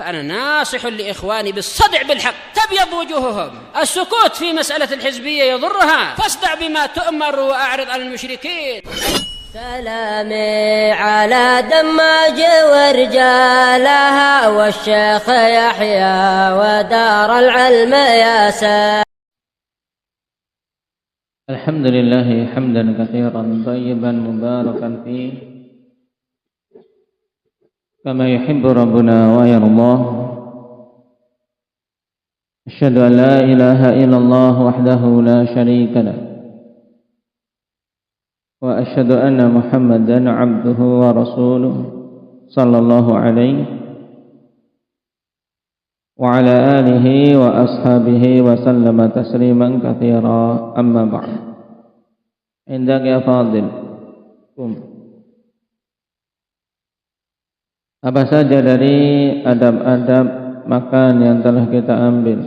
فأنا ناصح لإخواني بالصدع بالحق تبيض وجوههم. السكوت في مسألة الحزبية يضرها، فاصدع بما تؤمر وأعرض عن المشركين. سلامي على دماج ورجالها والشيخ يحيى ودار العلم ياسر. الحمد لله حمدا كثيرا طيبا مباركا فيه كما يحب ربنا ويرضاه. أشهد أن لا إله إلا الله وحده لا شريك له، وأشهد أن محمدا عبده ورسوله صلى الله عليه وعلى آله وأصحابه وسلم تسليما كثيرا. أما بعد، عندك يا فاضل apa saja dari adab-adab makan yang telah kita ambil?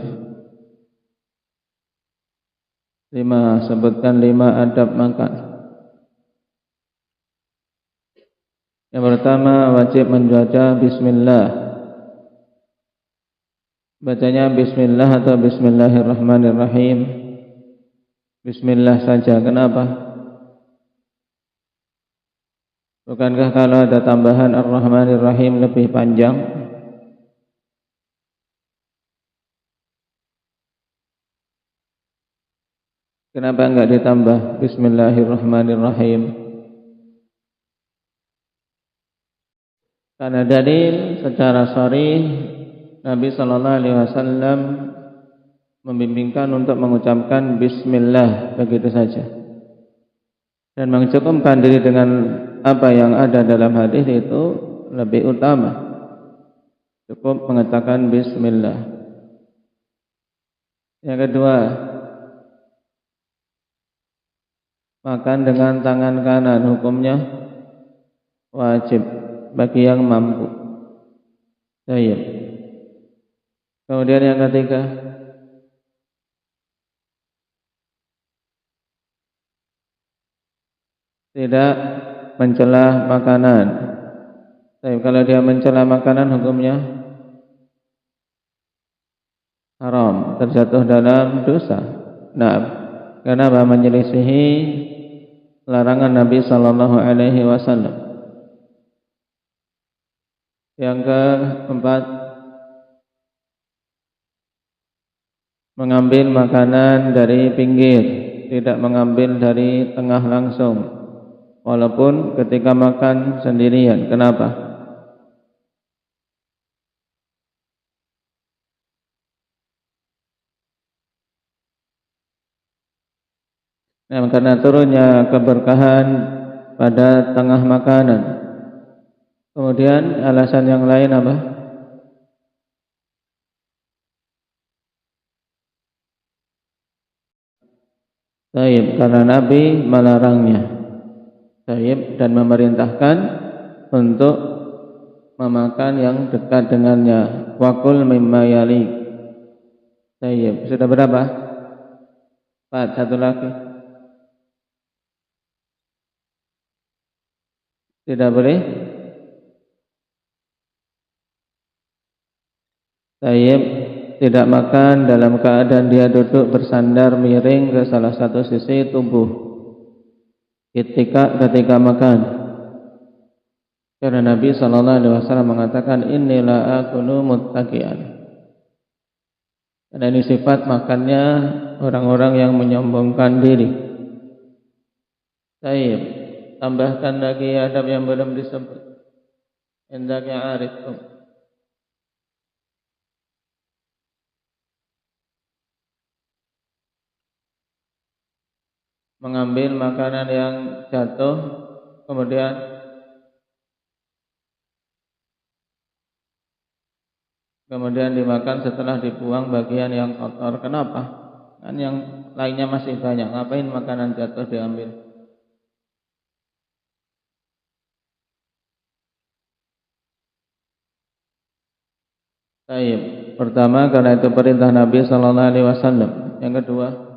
Sebutkan 5 adab makan. Yang pertama, wajib membaca bismillah. Bacanya bismillah atau bismillahirrahmanirrahim. Bismillah saja. Kenapa? Bukankah kalau ada tambahan ar-rahmanirrahim lebih panjang? Kenapa enggak ditambah bismillahirrahmanirrahim? Karena dalil secara sharih Nabi sallallahu alaihi wasallam membimbingkan untuk mengucapkan bismillah begitu saja, dan mencukupkan diri dengan apa yang ada dalam hadis itu lebih utama. Cukup mengatakan bismillah. Yang kedua, makan dengan tangan kanan hukumnya wajib bagi yang mampu. Baik. Kemudian yang ketiga, tidak mencela makanan. Tapi kalau dia mencela makanan hukumnya haram, terjatuh dalam dosa. Nah, karena menyelisihi larangan Nabi sallallahu alaihi wasallam. Yang keempat, mengambil makanan dari pinggir, tidak mengambil dari tengah langsung, walaupun ketika makan sendirian. Kenapa? Nah, karena turunnya keberkahan pada tengah makanan. Kemudian alasan yang lain apa? Baik, karena Nabi melarangnya. Baik, dan memerintahkan untuk memakan yang dekat dengannya. Wakul mimma yalik. Baik, sudah berapa? 4, satu lagi. Tidak boleh? Baik, tidak makan dalam keadaan dia duduk bersandar miring ke salah satu sisi tubuh ketika makan. Karena Nabi sallallahu alaihi wasallam mengatakan innila akulu muttaqian. Dan ini sifat makannya orang-orang yang menyombongkan diri. Baik, tambahkan lagi adab yang belum disebut. Hendaknya arifkum. Mengambil makanan yang jatuh kemudian dimakan setelah dibuang bagian yang kotor. Kenapa? Kan yang lainnya masih banyak. Ngapain makanan jatuh diambil? Baik. Pertama, karena itu perintah Nabi sallallahu alaihi wasallam. Yang kedua,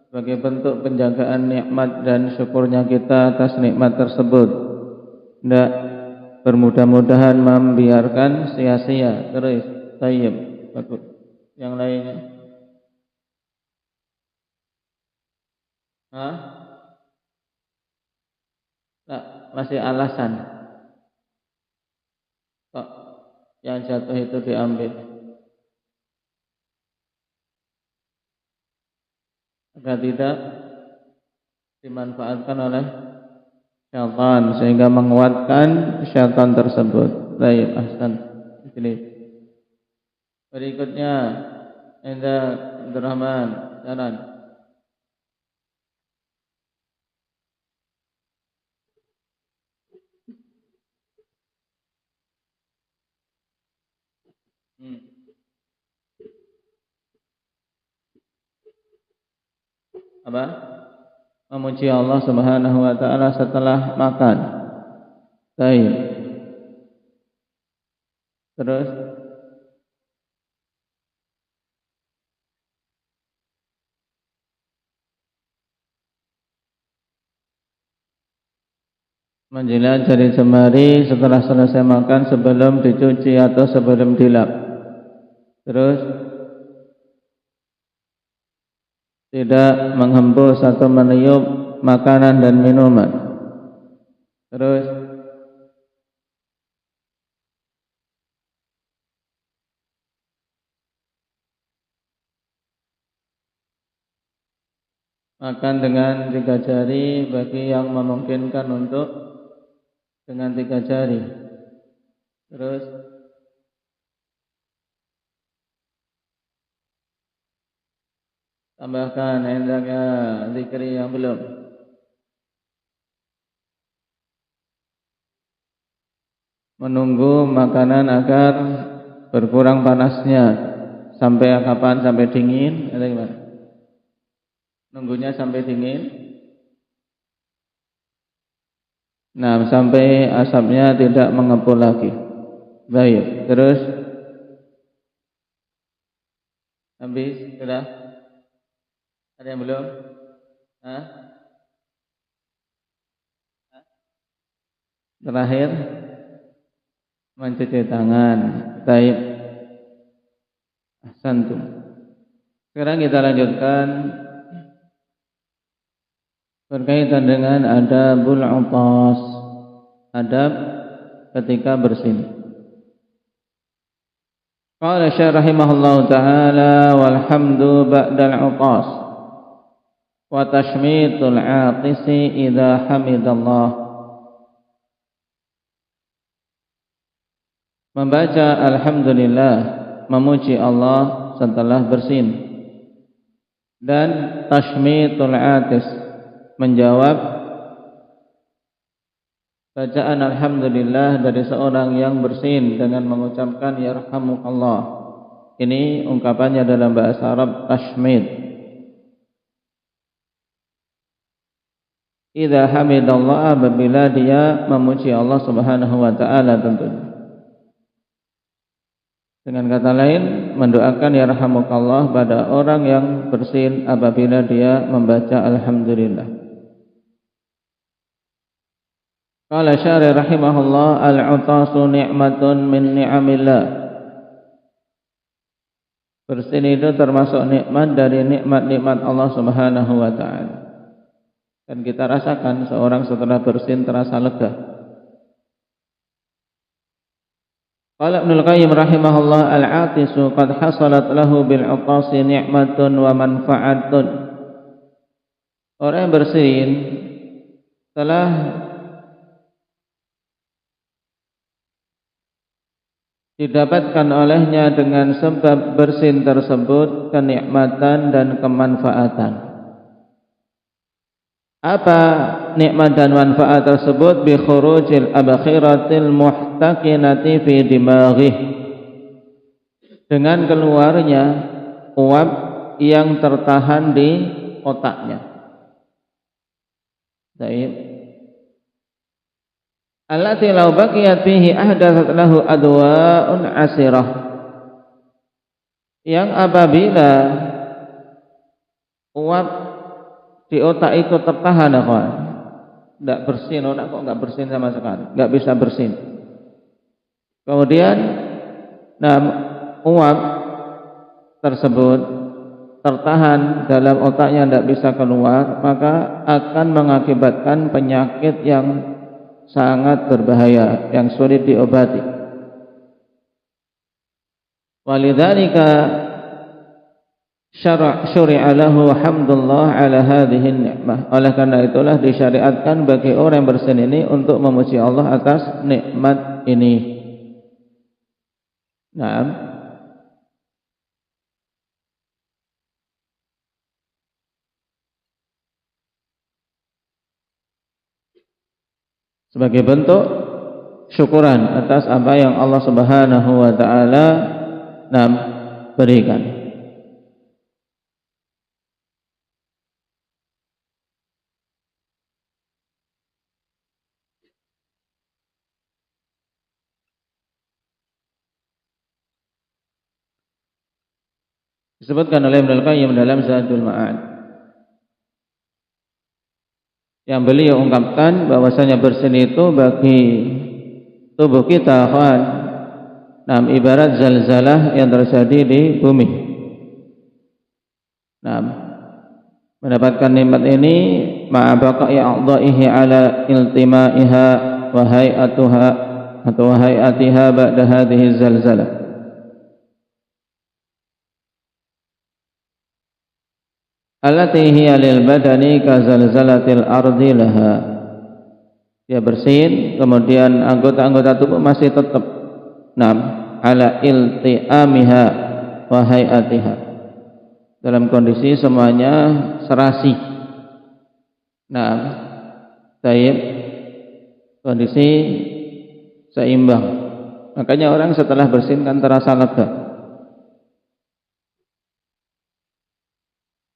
sebagai bentuk penjagaan nikmat dan syukurnya kita atas nikmat tersebut. Tidak bermudah-mudahan membiarkan sia-sia. Terus, tayyib, bagus. Yang lainnya? Hah? Tak, masih alasan. Kok yang jatuh itu diambil? Agar tidak dimanfaatkan oleh syaitan sehingga menguatkan syaitan tersebut. Baik, ahsan. Ini berikutnya Enda Abdurrahman, jalan. Apa? Memuji Allah Subhanahu wa taala setelah makan. Baik. Terus menjilat jari jemari setelah selesai makan sebelum dicuci atau sebelum dilap. Terus tidak menghembus atau meniup makanan dan minuman. Terus makan dengan 3 jari bagi yang memungkinkan untuk dengan 3 jari. Terus tambahkan hendaknya zikri yang belum. Menunggu makanan agar berkurang panasnya. Sampai kapan? Sampai dingin? Atau gimana? Nunggunya sampai dingin. Nah, sampai asapnya tidak mengepul lagi. Baik, terus habis, sudah? Ada yang belum? Hah? Terakhir mencuci tangan. Baik. Ahsantum. Sekarang kita lanjutkan berkaitan dengan adabul utas. Adab ketika bersin. Qala Syekh rahimahullahu taala walhamdu ba'dal utas wa tashmitul 'atisi idza hamidallah. Membaca alhamdulillah, memuji Allah setelah bersin, dan tashmitul 'atis, menjawab bacaan alhamdulillah dari seorang yang bersin dengan mengucapkan yarhamukallah. Ini ungkapannya dalam bahasa Arab tashmid. Idza hamidallah, apabila dia memuji Allah Subhanahu wa taala tentunya. Dengan kata lain, mendoakan yarhamukallah pada orang yang bersin apabila dia membaca alhamdulillah. Qala syarih rahimahullah, al-'utasu ni'matun min ni'amillah. Bersin itu termasuk nikmat dari nikmat-nikmat Allah Subhanahu wa taala. Dan kita rasakan seorang setelah bersin terasa lega. Qala Ibnul Qayyim rahimahullah, al-'atisu qad hasalat lahu bil 'utasi ni'matun wa manfa'atun. Orang yang bersin telah didapatkan olehnya dengan sebab bersin tersebut kenikmatan dan kemanfaatan. Apa nikmat dan manfaat tersebut? Bi khurujil abkhiratil muhtaqinati fi dimaghih, dengan keluarnya uap yang tertahan di otaknya. Baik. Allati law baqiyat fihi ahdathat lahu adwa'un asirah, yang apabila uap di otak itu tertahan kawan. Tidak bersin, otak kok nggak bersin sama sekali, nggak bisa bersin. Kemudian, uap tersebut tertahan dalam otaknya, tidak bisa keluar, maka akan mengakibatkan penyakit yang sangat berbahaya, yang sulit diobati. Walidzalika syuri'a lahu hamdulillah ala hadhihi ni'mah. Oleh karena itulah disyariatkan bagi orang yang bersin ini untuk memuji Allah atas nikmat ini. Naam. Sebagai bentuk syukuran atas apa yang Allah Subhanahu wa taala berikan. Disebutkan oleh Ibnu Al-Qayyim dalam Zadul Ma'ad, yang beliau ungkapkan bahwasanya bersin itu bagi tubuh kita kawan, ibarat zalzalah yang terjadi di bumi. Mendapatkan nikmat ini ma'a baqa'i a'dha'ihi ala iltima'iha wa hay'atuha atau hay'atiha ba'da hadhihi zalzalah. Allati hiya lil badani ka zalzalatil ardi laha. Dia bersin, kemudian anggota-anggota tubuh masih tetap ala ilti'amiha wa hay'atiha, dalam kondisi semuanya serasi. Taib, kondisi seimbang. Makanya orang setelah bersin kan terasa lega.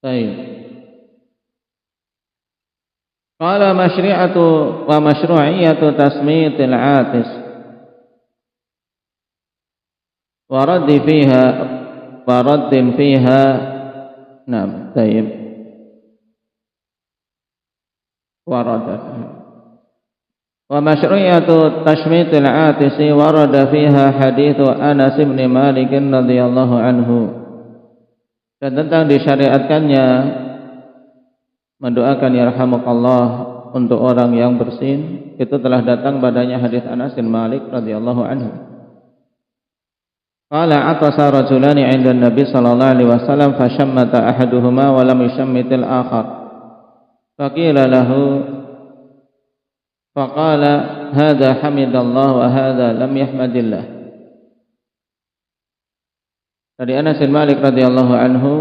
Taib. Qala masyri'atu wa masyru'iyatu tasmitil 'atis wa raddin fiha taib warada wa masyru'iyatu tashmitil 'atis warada fiha hadithu Anas bin Malik radhiyallahu anhu. Dan tentang disyariatkannya mendoakan yarhamukallah untuk orang yang bersin, itu telah datang padanya hadis Anas bin Malik radhiyallahu anhu. Qala atasa rajulani 'inda Nabi sallallahu alaihi wasallam fashammata ahaduhuma wa lam yushammitil akhar. Faqila lahu faqala hadza hamidallah wa hadza lam yahmadillah. Dari Anas bin Malik radhiyallahu anhu,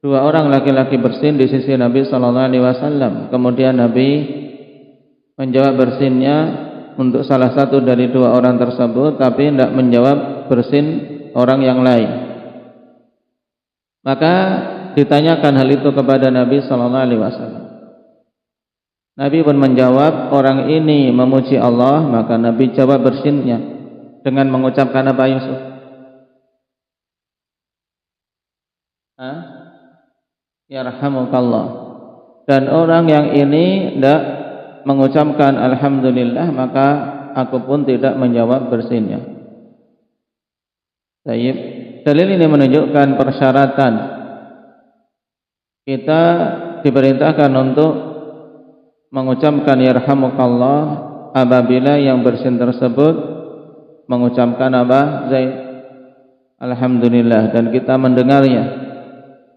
dua orang laki-laki bersin di sisi Nabi sallallahu alaihi wasallam. Kemudian Nabi menjawab bersinnya untuk salah satu dari dua orang tersebut, tapi tidak menjawab bersin orang yang lain. Maka ditanyakan hal itu kepada Nabi sallallahu alaihi wasallam. Nabi pun menjawab, orang ini memuji Allah, maka Nabi jawab bersinnya dengan mengucapkan apa, Yusuf? Yarhamukallah. Dan orang yang ini tidak mengucapkan alhamdulillah, maka aku pun tidak menjawab bersinnya. Baik. Dalil ini menunjukkan persyaratan kita diperintahkan untuk mengucapkan yarhamukallah apabila yang bersin tersebut mengucapkan apa? Zaid, alhamdulillah, dan kita mendengarnya.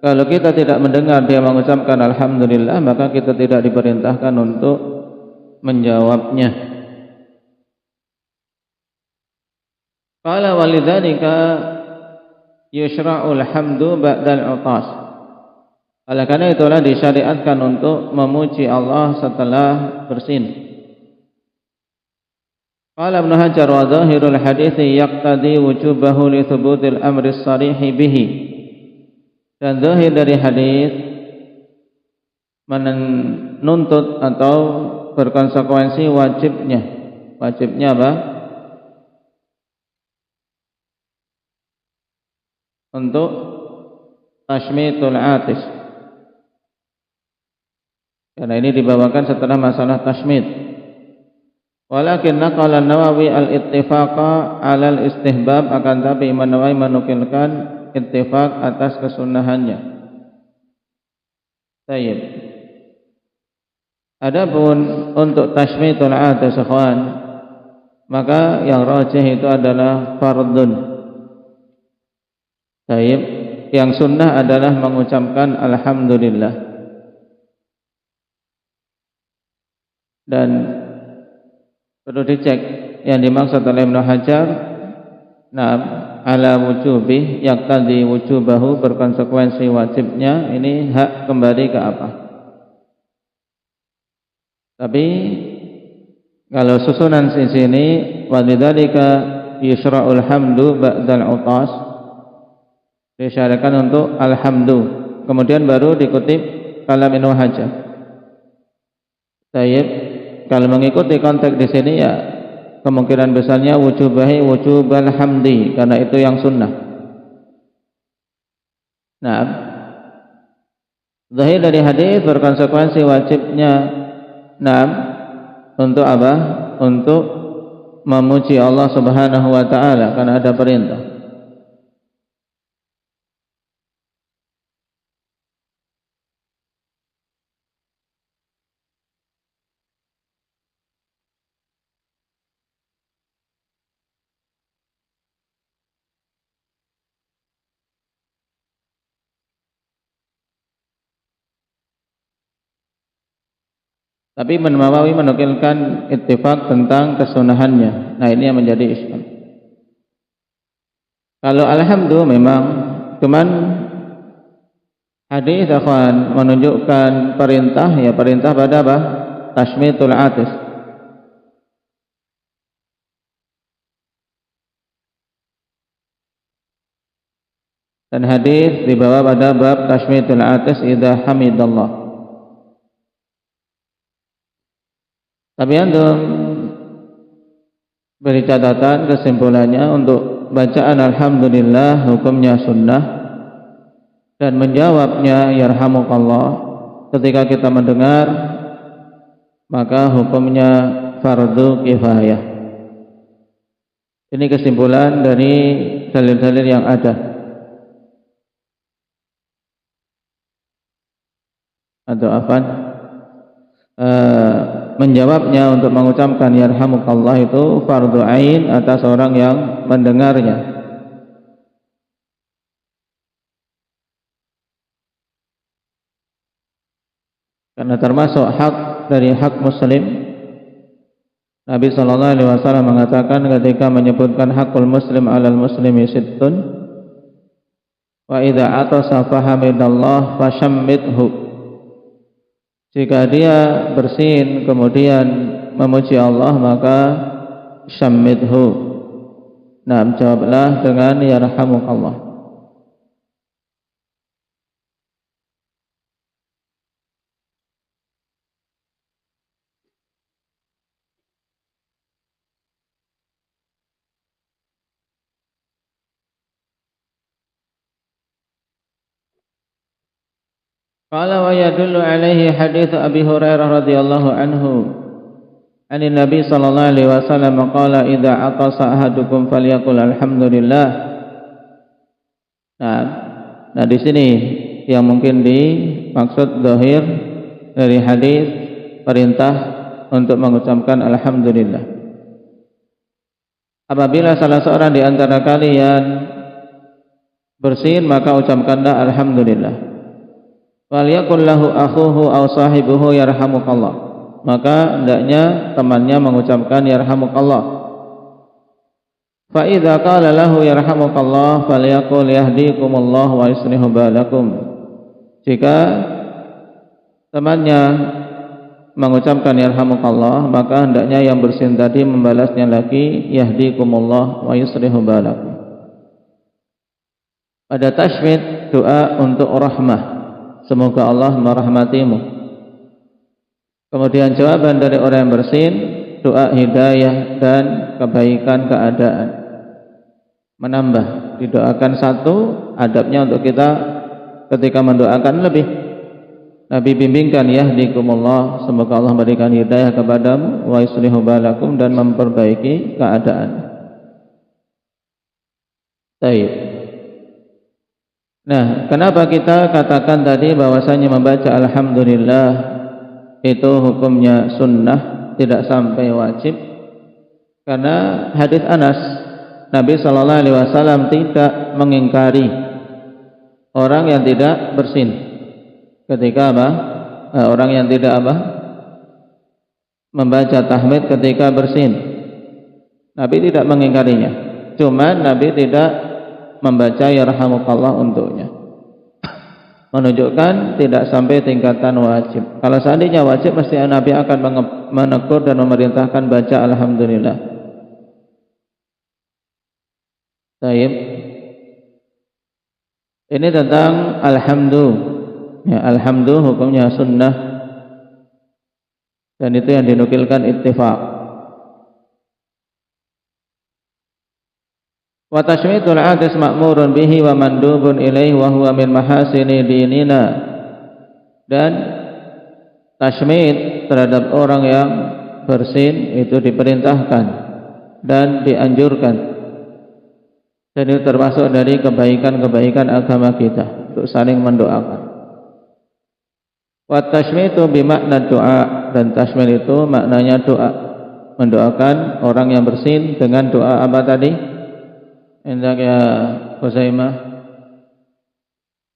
Kalau kita tidak mendengar dia mengucapkan alhamdulillah, maka kita tidak diperintahkan untuk menjawabnya. Qala walidzalika yushra'ul hamdu ba'dal 'utas. Oleh karena itulah disyariatkan untuk memuji Allah setelah bersin. Qala Ibnu Hajar wa dhahirul hadithi yaqtadi wujubahu li thubutil amri as-sarihi bihi. Dan zahir dari hadis menuntut atau berkonsekuensi wajibnya apa? Untuk tashmitul atis, Karena ini dibawakan setelah masalah tasmid. Walakin naqala Nawawi al-ittifaqa 'ala al-istihbab, akan tapi Imam Nawawi menukilkan ittifaq atas kesunahannya. Baik. Adapun untuk tasmitul atas ikhwan, maka yang rajih itu adalah fardun. Baik, yang sunnah adalah mengucapkan alhamdulillah. Dan perlu dicek yang dimaksud oleh Ibnu Hajar, na'am, ala wujubih yaqtadi wujubahu, berkonsekuensi wajibnya, ini hak kembali ke apa? Tapi kalau susunan di sini walidzalika yusra'ul hamdu ba'dal utas, disyaratkan untuk alhamdu, kemudian baru dikutip kalam Ibnu Hajar. Baik, kalau mengikuti konteks di sini ya kemungkinan besarnya wujubahi wujubal hamdi, karena itu yang sunnah. Nah, zahir dari hadis berkonsekuensi wajibnya, nah, untuk apa? Untuk memuji Allah Subhanahu wa taala karena ada perintah. Tapi Imam Nawawi menukilkan ittifaq tentang kesunahannya. Nah, ini yang menjadi iskal. Kalau alhamdulillah memang cuman hadis akan menunjukkan perintah, ya perintah pada apa? Tasmitul atis. Dan hadis dibawa pada bab tasmitul atis idza hamidallah. Tapi antum beri catatan kesimpulannya untuk bacaan alhamdulillah hukumnya sunnah, dan menjawabnya yarhamukallah ketika kita mendengar maka hukumnya fardu kifayah. Ini kesimpulan dari dalil-dalil yang ada. Atau apa? Menjawabnya untuk mengucapkan yarhamukallah itu fardu ain atas orang yang mendengarnya. Karena termasuk hak dari hak muslim. Nabi sallallahu alaihi wasallam mengatakan ketika menyebutkan hakul muslim 'alal muslimi sittun, wa idza atasa fahamidallah fashammidhu. Jika dia bersin kemudian memuji Allah maka syammidhu. Nah, jawablah dengan yarhamukallah. Qala wa yadullu alaihi hadits Abi Hurairah radhiyallahu anhu anin Nabi sallallahu alaihi wasallam qala idza atasa ahadukum falyaqul alhamdulillah. Nah di sini yang mungkin dimaksud zahir dari hadis perintah untuk mengucapkan alhamdulillah. Apabila salah seorang di antara kalian bersin maka ucapkanlah alhamdulillah. Waliyakul lahu akhuhu aw sahibuhu yarhamukallah, maka hendaknya temannya mengucapkan yarhamukallah. Fa idza qala lahu yarhamukallah falyaqul yahdikumullah wa yuslihu balakum. Jika temannya mengucapkan yarhamukallah, maka hendaknya yang bersin tadi membalasnya lagi yahdikumullah wa yuslihu balakum. Pada tasmid doa untuk rahmah, semoga Allah merahmatimu. Kemudian jawaban dari orang yang bersin, doa hidayah dan kebaikan keadaan. Menambah, didoakan satu, adabnya untuk kita ketika mendoakan lebih. Nabi bimbingkan, yahdikumullah, semoga Allah memberikan hidayah kepadamu, wa yuslihu balakum, dan memperbaiki keadaan. Baik. Nah, kenapa kita katakan tadi bahwasanya membaca alhamdulillah itu hukumnya sunnah, tidak sampai wajib? Karena hadis Anas, Nabi sallallahu alaihi wasallam tidak mengingkari orang yang tidak bersin. Ketika apa? Orang yang tidak apa? Membaca tahmid ketika bersin. Nabi tidak mengingkarinya. Cuma Nabi tidak membaca yarhamukallah untuknya. Menunjukkan tidak sampai tingkatan wajib. Kalau seandainya wajib, pasti Nabi akan menegur dan memerintahkan baca alhamdulillah. Baik. Ini tentang alhamdulillah. Ya, alhamdulillah hukumnya sunnah, dan itu yang dinukilkan ittifaq. Wa tashmitul 'atis ma'murun bihi wa mandubun ilaihi wa huwa min mahasini dinina. Dan tashmid terhadap orang yang bersin itu diperintahkan dan dianjurkan, dan itu termasuk dari kebaikan-kebaikan agama kita untuk saling mendoakan. Wa tashmitu bimakna doa, dan tashmit itu maknanya doa, mendoakan orang yang bersin dengan doa apa tadi? Hendak ya Huzaimah,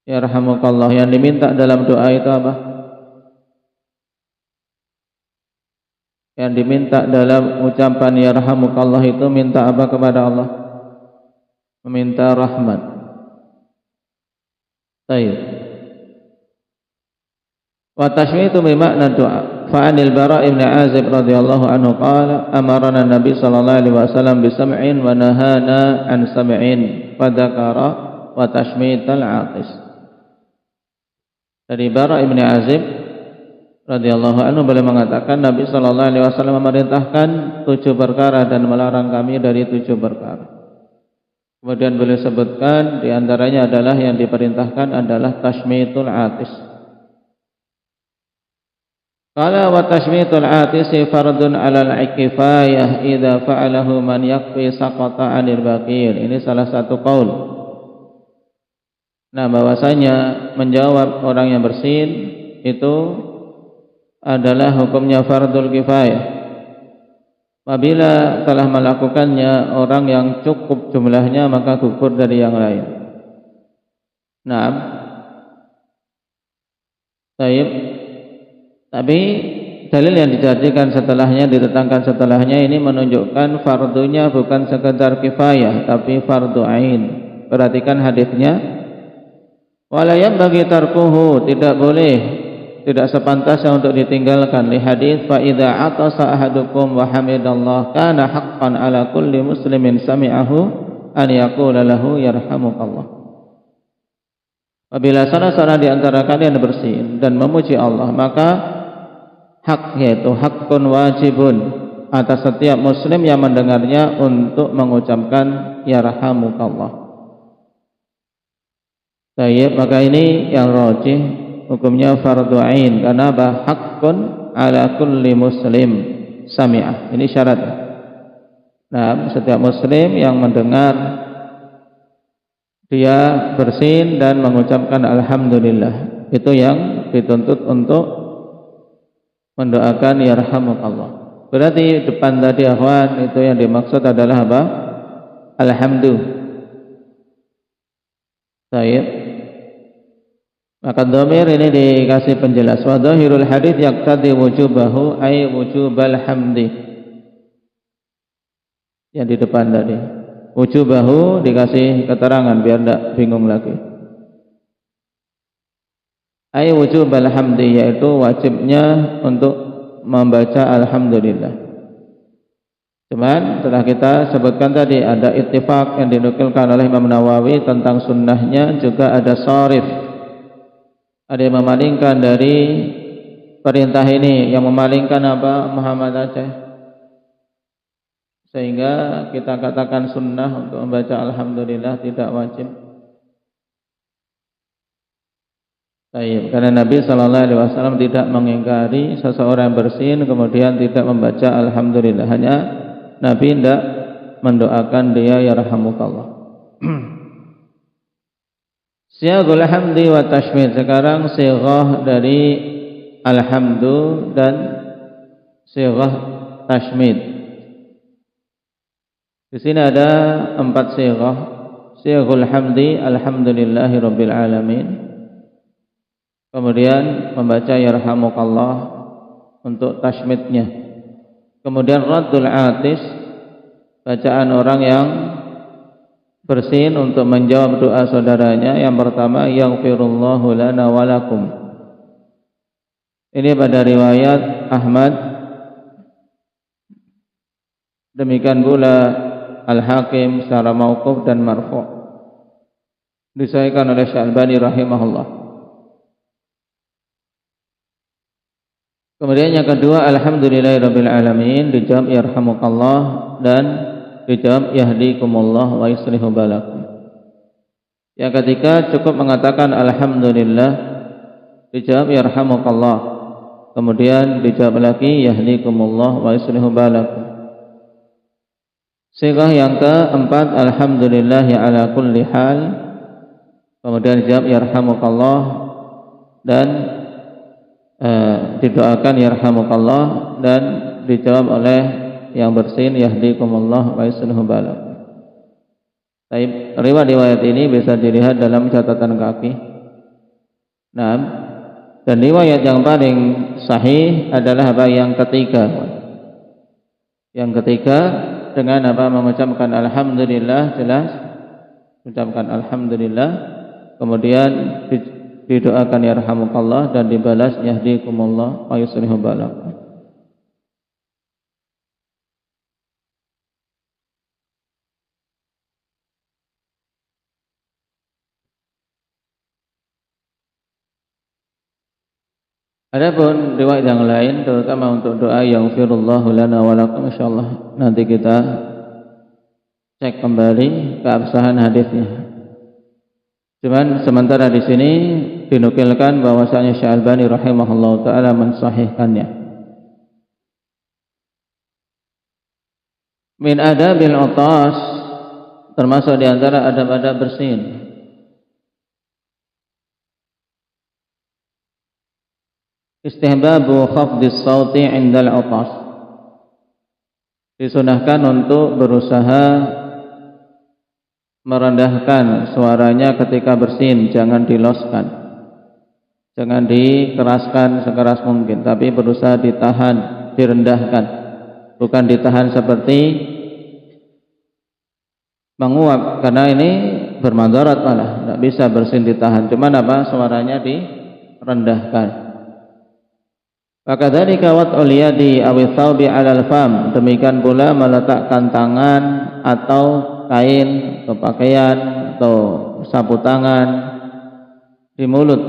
ya rahmukallah, yang diminta dalam doa itu apa? Yang diminta dalam ucapan ya rahmukallah itu minta apa kepada Allah? Meminta rahmat. Baik. Wa tashmitu bimakna doa. Fa'anil Bara' ibn Azib radhiyallahu anhu qala amarana Nabi sallallahu alaihi wasallam bisam'in wa nahana an sam'in fadzakara wa tashmital 'atis. Dari Bara' ibn Azib radhiyallahu anhu beliau mengatakan Nabi sallallahu alaihi wasallam memerintahkan 7 perkara dan melarang kami dari 7 perkara. Kemudian beliau sebutkan di antaranya adalah yang diperintahkan adalah tashmitul 'atis. Qala wa tashmitul 'atisi fardun 'alal kifayah idza fa'alahu man yakfi saqata 'anil baqil. Ini salah satu qaul. Nah, bahwasanya menjawab orang yang bersin itu adalah hukumnya fardul kifayah. Apabila telah melakukannya orang yang cukup jumlahnya, maka gugur dari yang lain. Nah, baik. Tapi dalil yang dijadikan setelahnya, ditetangkan setelahnya ini menunjukkan fardunya bukan sekedar kifayah tapi fardu ain. Perhatikan hadisnya. Wala yanbaghi tarkuhu, tidak boleh, tidak sepantasnya untuk ditinggalkan. Li hadis fa idza atasa ahadukum wa hamidallah kana haqqan ala kulli muslimin sami'ahu an yaqula lahu yarhamukallah. Apabila salah seorang di antara kalian bersin dan memuji Allah, maka hak, yaitu hakun wajibun atas setiap muslim yang mendengarnya untuk mengucapkan yarhamukallah. Baik, maka ini yang rajih hukumnya fardu ain karena hakun ala kulli muslim sami'ah. Ini syarat. Nah, setiap muslim yang mendengar dia bersin dan mengucapkan alhamdulillah, itu yang dituntut untuk mendoakan yarhamukallah. Berarti depan tadi akhwan itu yang dimaksud adalah apa? Alhamdulillah. Baik. Maka dhamir ini dikasih penjelas. Wa dhahirul hadits yaqtadi wujubahu ay wujubal hamdi. Yang di depan tadi. Wujubahu dikasih keterangan biar tidak bingung lagi. Ay wujubal hamdi, yaitu wajibnya untuk membaca alhamdulillah. Cuman telah kita sebutkan tadi ada ittifaq yang dinukilkan oleh Imam Nawawi tentang sunnahnya, juga ada sharif. Ada yang memalingkan dari perintah ini, yang memalingkan apa? Muhammad Aceh. Sehingga kita katakan sunnah untuk membaca alhamdulillah, tidak wajib. Baik, karena Nabi sallallahu alaihi wasallam tidak mengingkari seseorang bersin kemudian tidak membaca alhamdulillah. Hanya Nabi tidak mendoakan dia yarhamukallah. Sighul hamdi wa tashmid. Sekarang sighah dari alhamdu dan sighah tashmid. Di sini ada 4 sighah. Sighul hamdi alhamdulillahi rabbil alamin. Kemudian membaca yarhamukallah untuk tashmidnya. Kemudian raddul atis, bacaan orang yang bersin untuk menjawab doa saudaranya. Yang pertama, yaghfirullahu lana walakum. Ini pada riwayat Ahmad. Demikian pula Al-Hakim secara mauquf dan marfu'. Disahihkan oleh Syalbani rahimahullah. Kemudian yang kedua, alhamdulillahirabbil alamin, dijawab yarhamukallah dan dijawab yahdikumullah wa yuslihu balakum. Yang ketiga cukup mengatakan alhamdulillah, dijawab yarhamukallah, kemudian dijawab lagi yahdikumullah wa yuslihu balakum. Sighah yang keempat, alhamdulillahi ala kulli hal, kemudian dijawab yarhamukallah dan didoakan yarhamukallah dan dijawab oleh yang bersin yahdikumullah wa yuslihu balakum. Baik, riwayat ini bisa dilihat dalam catatan kaki. Nah, dan riwayat yang paling sahih adalah apa? Yang ketiga. Yang ketiga dengan apa? Mengucapkan alhamdulillah, jelas ucapkan alhamdulillah, kemudian didoakan yarhamukallah dan dibalas yahdikumullah wa yuslihu balakum. Adapun riwayat yang lain terutama untuk doa yaghfirullahu lana wa lakum, insyaallah nanti kita cek kembali keabsahan hadisnya. Cuman sementara di sini dinukilkan bahwasanya Syalbani rahimahullahu taala mensahihkannya. Min adabil utas, termasuk di antara adab-adab bersin. Istihbabu khafdis sauti 'indal utas. Disunahkan untuk berusaha merendahkan suaranya ketika bersin, jangan diloskan, jangan dikeraskan sekeras mungkin, tapi berusaha ditahan, direndahkan, bukan ditahan seperti menguap, karena ini bermadarat malah, tidak bisa bersin ditahan, cuman apa? Suaranya direndahkan. Fakadzalika wat'ul yadi aw thawbi 'alal fam, demikian pula meletakkan tangan atau kain atau pakaian atau sapu tangan di mulut.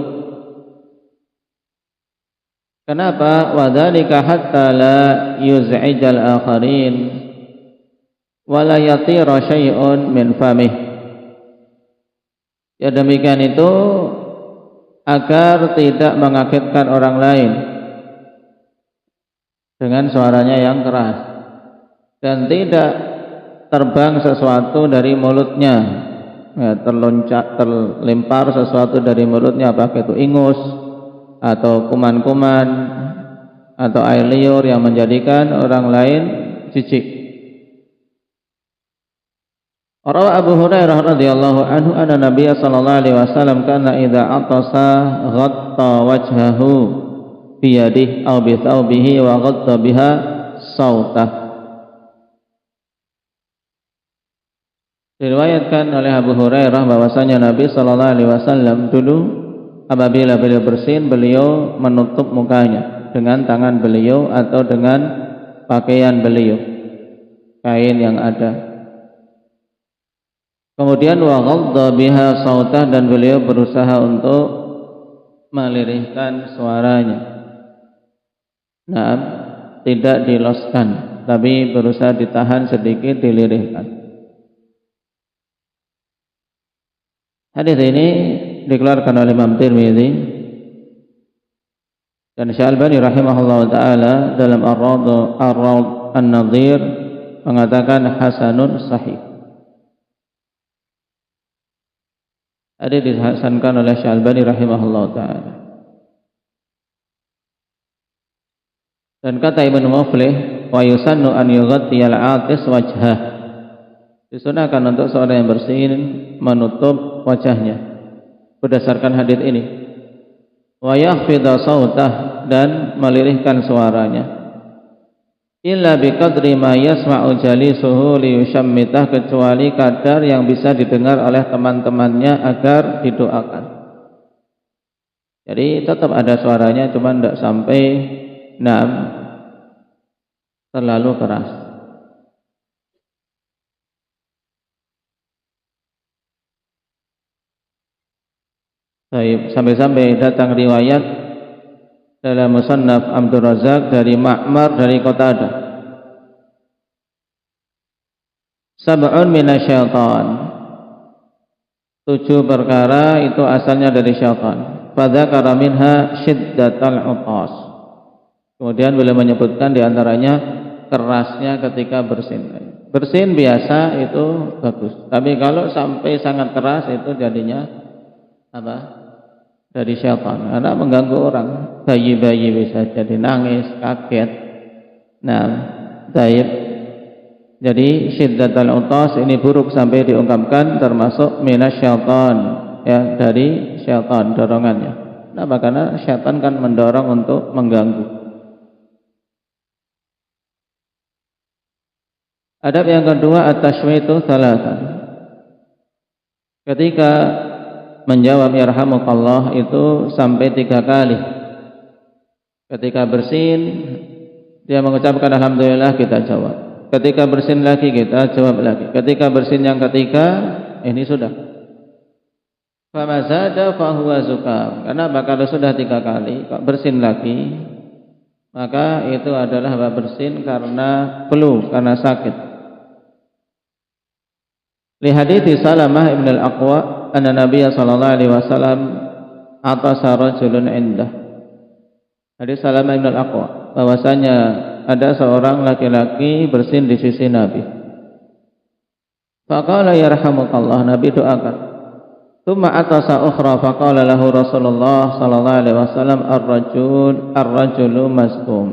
Kenapa? Wadzalika hatta la yuz'ijal akharin wa la yatira syai'un min famih. Ya demikian itu agar tidak mengagetkan orang lain dengan suaranya yang keras dan tidak terbang sesuatu dari mulutnya, ya, terlempar sesuatu dari mulutnya, apakah itu ingus atau kuman-kuman atau air liur yang menjadikan orang lain jijik. Rawa Abu Hurairah radhiyallahu anhu anna Nabiy sallallahu alaihi wasallam kana idza atasa ghatta wajhahu bi yadihi aw bi thawbihi wa ghatta biha sautah. Diriwayatkan oleh Abu Hurairah bahwasanya Nabi sallallahu alaihi wasallam dulu apabila beliau bersin, beliau menutup mukanya dengan tangan beliau atau dengan pakaian beliau, kain yang ada. Kemudian wa ghadda biha sautah, dan beliau berusaha untuk melirihkan suaranya. Nah, tidak diloskan, tapi berusaha ditahan sedikit, dilirihkan. Hadis ini dikeluarkan oleh Imam Tirmidzi Dan Syalbani rahimahullah ta'ala dalam Ar-Rawd An-Nadhir mengatakan hasanun sahih. Ada dihasankan oleh Syalbani rahimahullah ta'ala. Dan kata Ibnu Muflih, wa yusannu an yughattiyal 'atis wajhah. Disunahkan untuk seorang yang bersin menutup wajahnya berdasarkan hadis ini. Wa yakhfidha sautah, dan melirihkan suaranya. Illa biqadri ma yasma'u jalisuhu liyushammitah, kecuali kadar yang bisa didengar oleh teman-temannya agar didoakan. Jadi tetap ada suaranya, cuma tidak sampai terlalu keras. Sampai-sampai datang riwayat dalam Musannaf Abdul Razak dari Ma'mar dari Qatadah, sab'un minasyaitan, 7 perkara itu asalnya dari syaitan. Fadzakara minha syiddatal 'utas. Kemudian beliau menyebutkan diantaranya kerasnya ketika bersin. Bersin biasa itu bagus, tapi kalau sampai sangat keras itu jadinya dari syaitan, karena mengganggu orang. Bayi-bayi bisa jadi nangis, kaget. Jadi syiddatul utas ini buruk sampai diungkapkan termasuk minasyaitan, ya, dari syaitan dorongannya. Kenapa? Karena syaitan kan mendorong untuk mengganggu. Adab yang kedua, at-tashmitu thalathan. Ketika menjawab yarhamukallah itu sampai 3 kali. Ketika bersin dia mengucapkan alhamdulillah, kita jawab. Ketika bersin lagi kita jawab lagi. Ketika bersin yang ketiga ini sudah. Famazada fahuwa zukam. Karena kalau sudah 3 kali kok bersin lagi, maka itu adalah bersin karena flu, karena sakit. Li hadithi Salamah ibn al-Aqwa anna Nabiya sallallahu alaihi wasallam atasa rajulun indah. Hadis Salamah ibn al-Aqwa, bahwasanya ada seorang laki-laki bersin di sisi Nabi. Faqala yarhamukallah, Nabi doakan. Tsumma atasa ukhra faqala lahu Rasulullah sallallahu alaihi wasallam ar-rajulu masqum.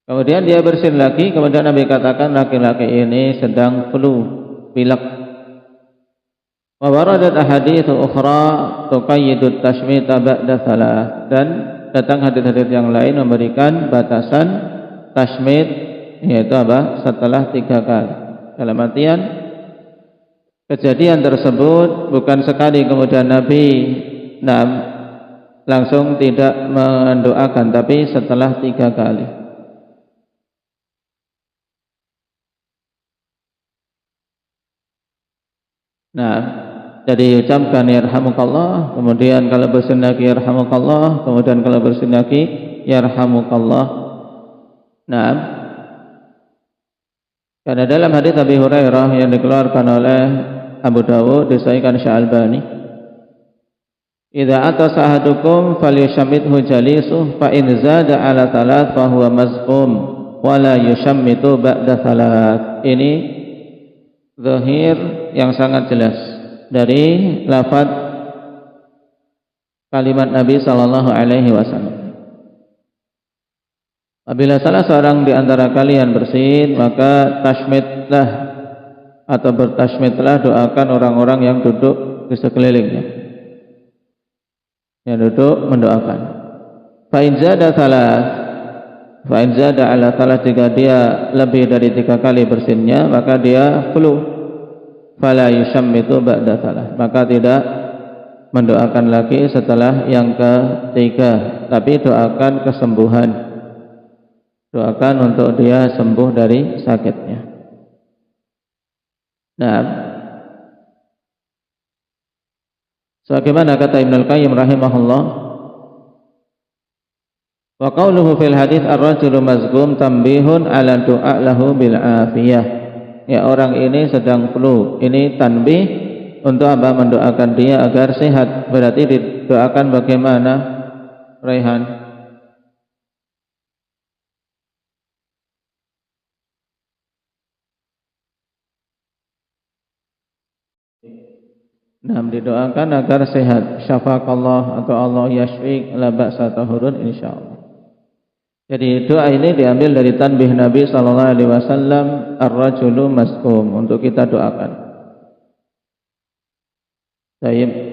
Kemudian dia bersin lagi, kemudian Nabi katakan laki-laki ini sedang flu, pilek. Wa waradat ahaditsu ukhra tuqayyidu tashmita ba'da thalath, dan datang hadis-hadis yang lain memberikan batasan tashmit, yaitu setelah 3 kali. Dalam artian kejadian tersebut bukan sekali kemudian Nabi langsung tidak mendoakan, tapi setelah 3 kali. Jadi ucapkan yarhamukallah, kemudian kalau bersin lagi yarhamukallah, kemudian kalau bersin lagi yarhamukallah. Karena dalam hadis Abi Hurairah yang dikeluarkan oleh Abu Dawud disahihkan Syalbani, idza atasa ahadukum falyushammithu jalisuhu fa in zada ala thalath fa huwa mazqum wa la yushammitu ba'da thalath. Ini zahir yang sangat jelas dari lafaz kalimat Nabi sallallahu alaihi wasallam. Apabila salah seorang di antara kalian bersin, maka tashmitlah atau bertashmitlah, doakan orang-orang yang duduk di sekelilingnya, yang duduk mendoakan. Fa in zada ala thalath, jika dia lebih dari 3 kali bersinnya, maka dia flu. Fala yushammitu ba'da thalath, maka tidak mendoakan lagi setelah yang ketiga, tapi doakan kesembuhan, doakan untuk dia sembuh dari sakitnya. Sebagaimana kata Ibnu Al-Qayyim rahimahullah, wa qauluhu fil hadits ar-rajulu mazgum tambihun ala du'a lahu bil afiyah. Ya, orang ini sedang flu. Ini tanbih untuk mendoakan dia agar sehat. Berarti didoakan bagaimana? Raihan? Nah, didoakan agar sehat. Syafaqallah atau Allah yashfik la ba'sa tahurun insyaallah. Jadi doa ini diambil dari tanbih Nabi sallallahu alaihi wasallam ar-rajulu maskum, untuk kita doakan. Baik.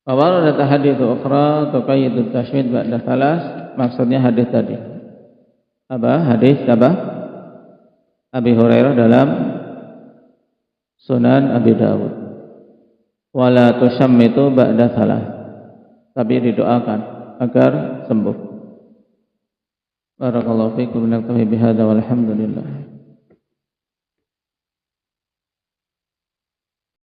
Awal ada hadits ukhra tuqayyid at-tashmid ba'da thalas, maksudnya hadis tadi. Apa? Hadis apa? Abi Hurairah dalam Sunan Abi Dawud. Wala tusammitu ba'da thalas. Tapi didoakan agar sembuh. Barakallahu fiikum, naktafi bihadza walhamdulillah.